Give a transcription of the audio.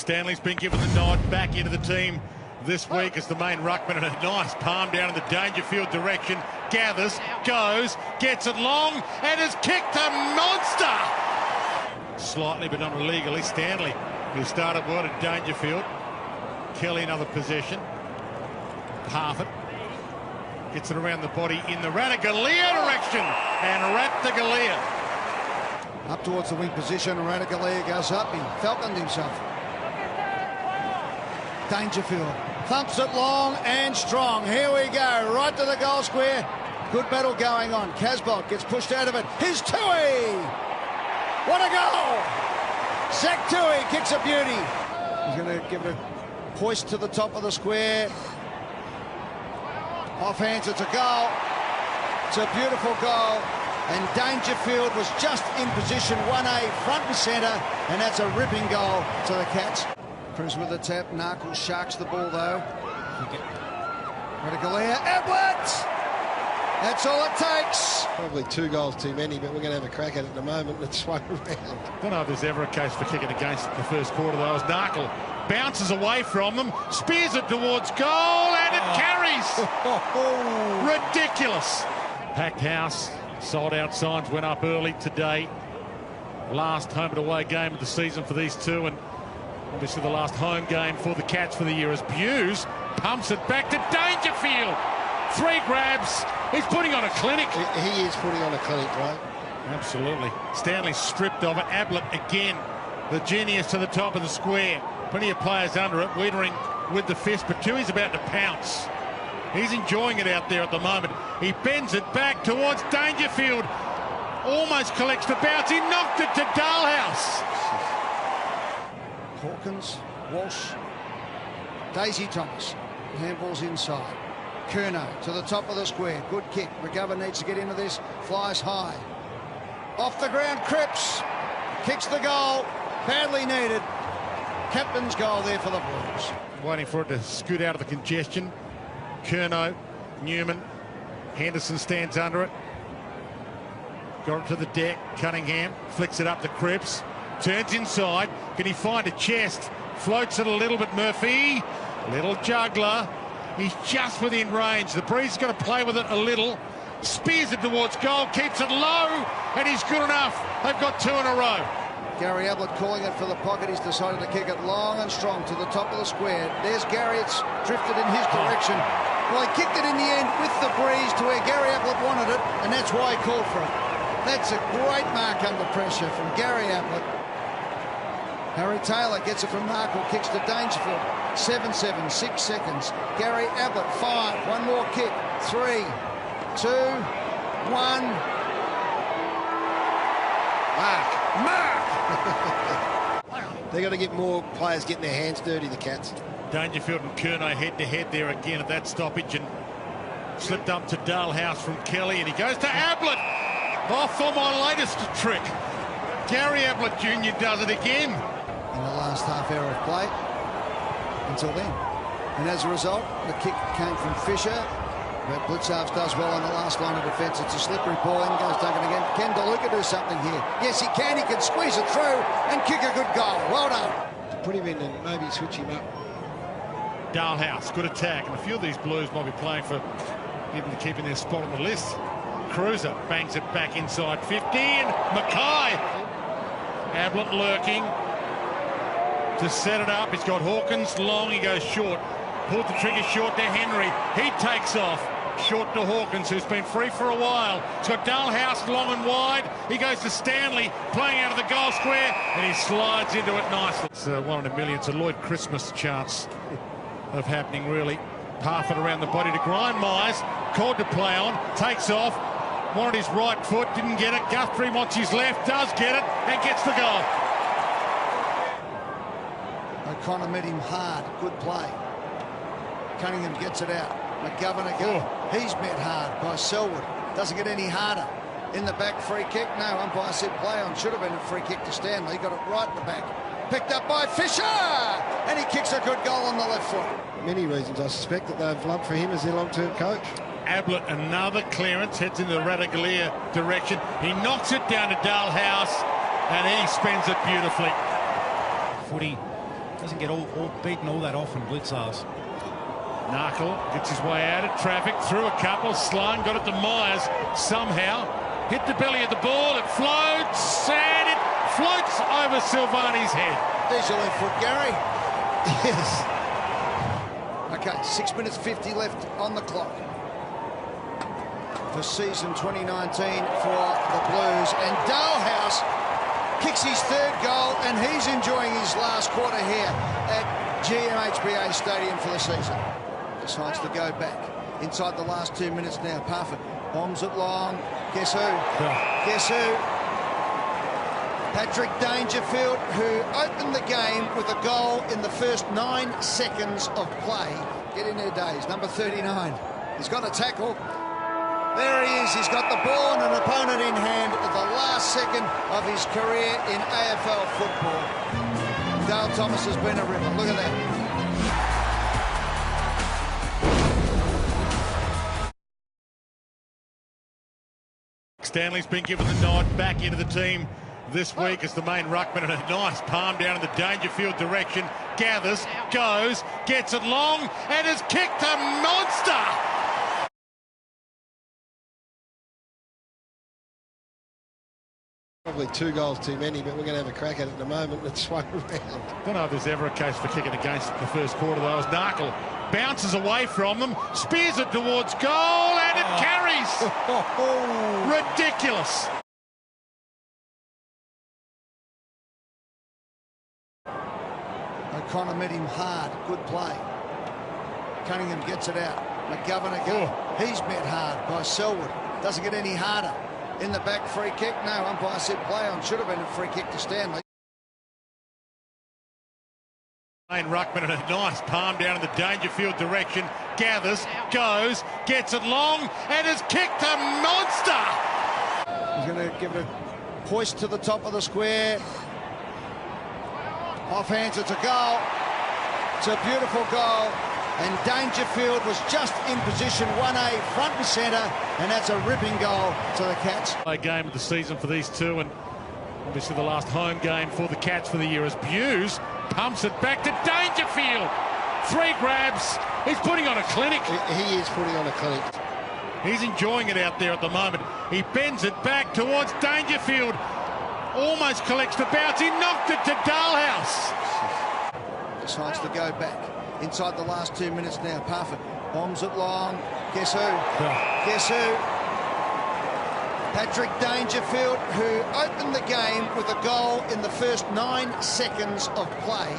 Stanley's been given the nod back into the team this week as the main ruckman, and a nice palm down in the Dangerfield direction. Gathers, goes, gets it long, and has kicked a monster! Slightly but not illegally. Stanley, who started well at Dangerfield. Kelly another possession. Half it. Gets it around the body in the Ratagalia direction. And Ratagalia. Up towards the wing position. Ratagalia goes up. He falconed himself. Dangerfield thumps it long and strong. Here we go. Right to the goal square. Good battle going on. Casbolt gets pushed out of it. Here's Tui. What a goal! Zach Tui kicks a beauty. He's going to give it a hoist to the top of the square. Offhands, it's a goal. It's a beautiful goal. And Dangerfield was just in position 1A, front and centre, and that's a ripping goal to the Cats. Cruz with the tap. Narkle sharks the ball though. Ratagalia, Ablett! That's all it takes. Probably 2 goals too many, but we're going to have a crack at it in a moment. Let's swung around. Don't know if there's ever a case for kicking against the first quarter though, as Narkle bounces away from them, spears it towards goal, and it carries. Ridiculous. Packed house, sold out signs went up early today. Last home and away game of the season for these two, and obviously the last home game for the Cats for the year, as Buse pumps it back to Dangerfield. 3 grabs. He's putting on a clinic. He is putting on a clinic, right? Absolutely. Stanley stripped of it. Ablett again. The genius to the top of the square. Plenty of players under it. Wiedering with the fist, but Tui's about to pounce. He's enjoying it out there at the moment. He bends it back towards Dangerfield. Almost collects the bounce. He knocked it to Dalhouse. Hawkins, Walsh, Daisy Thomas. Handball's inside. Curnow to the top of the square. Good kick. McGovern needs to get into this. Flies high. Off the ground, Cripps. Kicks the goal. Badly needed. Captain's goal there for the Blues. Waiting for it to scoot out of the congestion. Curnow, Newman. Henderson stands under it. Got it to the deck. Cunningham flicks it up to Cripps. Turns inside. Can he find a chest? Floats it a little bit, Murphy. Little juggler. He's just within range. The breeze is going to play with it a little. Spears it towards goal, keeps it low, and he's good enough. They've got 2 in a row. Gary Ablett calling it for the pocket. He's decided to kick it long and strong to the top of the square. There's Gary. It's drifted in his direction. Well, he kicked it in the end with the breeze to where Gary Ablett wanted it, and that's why he called for it. That's a great mark under pressure from Gary Ablett. Harry Taylor gets it from Narkle, kicks to Dangerfield. 7-7, 6 seconds. Gary Ablett, 5. One more kick. 3, 2, 1. Mark! They've got to get more players getting their hands dirty, the Cats. Dangerfield and Curnow head-to-head there again at that stoppage, and slipped up to Dalhouse from Kelly, and he goes to Ablett. Oh, for my latest trick. Gary Ablett Jr. does it again. In the last half hour of play until then. And as a result, the kick came from Fisher. But Blitzarves does well on the last line of defence. It's a slippery ball. In goes Duncan again. Can DeLuca do something here? Yes, he can. He can squeeze it through and kick a good goal. Well done. To put him in and maybe switch him up. Dalhouse, good attack. And a few of these Blues might be playing for even keeping their spot on the list. Cruiser bangs it back inside 15. Mackay. Ablett lurking to set it up. He's got Hawkins long. He goes short. Pulled the trigger short to Henry. He takes off. Short to Hawkins, who's been free for a while. He's got Dalhouse long and wide. He goes to Stanley, playing out of the goal square, and he slides into it nicely. It's 1 in a million. It's a Lloyd Christmas chance of happening, really. Half it around the body to Grindmeyers. Called to play on. Takes off. Wanted his right foot. Didn't get it. Guthrie wants his left. Does get it. And gets the goal. O'Connor met him hard. Good play. Cunningham gets it out. McGovern again. He's met hard by Selwood. Doesn't get any harder. In the back, free kick. No, umpire said play on. Should have been a free kick to Stanley. Got it right in the back. Picked up by Fisher! And he kicks a good goal on the left foot. Many reasons. I suspect that they've loved for him as their long-term coach. Ablett, another clearance. Heads in the Ratagalia direction. He knocks it down to Dalhouse, and he spends it beautifully. Footy Doesn't get all beaten all that often, Blitzars. Narkle gets his way out of traffic, through a couple, slung, got it to Myers somehow. Hit the belly of the ball, it floats, and it floats over Silvani's head. There's your left foot, Gary. Yes. Okay, 6 minutes 50 left on the clock for season 2019 for the Blues. And Dalhouse kicks his third goal, and he's enjoying his last quarter here at GMHBA Stadium for the season. Decides to go back inside the last 2 minutes now. Parfitt bombs it long. Guess who? Guess who? Patrick Dangerfield, who opened the game with a goal in the first 9 seconds of play. Get in there, Days. Number 39. He's got a tackle. There he is. He's got the ball and an opponent in hand at the last second of his career in AFL football. Dale Thomas has been a ripper. Look at that. Stanley's been given the nod back into the team this week as the main ruckman, and a nice palm down in the Dangerfield direction. Gathers, goes, gets it long, and has kicked a monster. Probably 2 goals too many, but we're going to have a crack at it in a moment. It's swung around. I don't know if there's ever a case for kicking against the first quarter, though, as Narkle bounces away from them, spears it towards goal, and it carries. Ridiculous. O'Connor met him hard. Good play. Cunningham gets it out. McGovern again. He's met hard by Selwood. Doesn't get any harder. In the back, free kick. No, umpire said play on. Should have been a free kick to Stanley. Main ruckman, and a nice palm down in the Dangerfield direction. Gathers, goes, gets it long, and has kicked a monster. He's going to give it a hoist to the top of the square. Offhands, it's a goal. It's a beautiful goal. And Dangerfield was just in position 1A, front and centre, and that's a ripping goal to the Cats. A game of the season for these two, and obviously the last home game for the Cats for the year, as Buse pumps it back to Dangerfield. 3 grabs. He's putting on a clinic. He is putting on a clinic. He's enjoying it out there at the moment. He bends it back towards Dangerfield. Almost collects the bounce. He knocked it to Dalhouse. Decides to go back inside the last 2 minutes now. Parfitt bombs it long. Guess who? Guess who? Patrick Dangerfield, who opened the game with a goal in the first 9 seconds of play.